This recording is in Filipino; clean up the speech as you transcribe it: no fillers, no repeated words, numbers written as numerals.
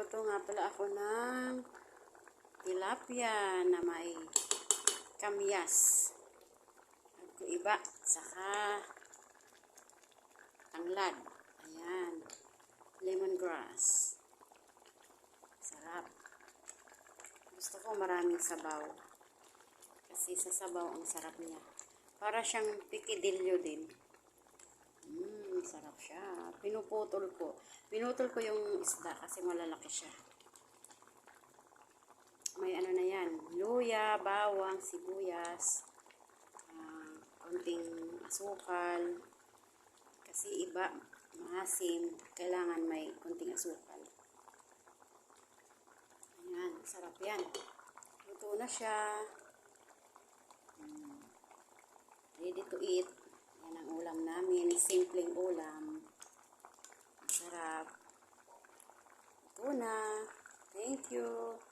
Nagluluto nga pala ako ng tilapia na may kamyas. Iba, saka tanglad. Ayan. Lemongrass. Sarap. Gusto ko maraming sabaw. Kasi sa sabaw ang sarap niya. Para siyang pikidilyo din. Sarap siya. Pinuputol ko. Pinutol ko yung isda kasi malalaki siya. May ano na yan. Luya, bawang, sibuyas, konting asukal. Kasi iba, maasim. Kailangan may konting asukal. Ayan, sarap yan. Luto na siya. Ready to eat. Yan ang ulam namin. Simpleng ulam. Masarap. Ito na. Thank you.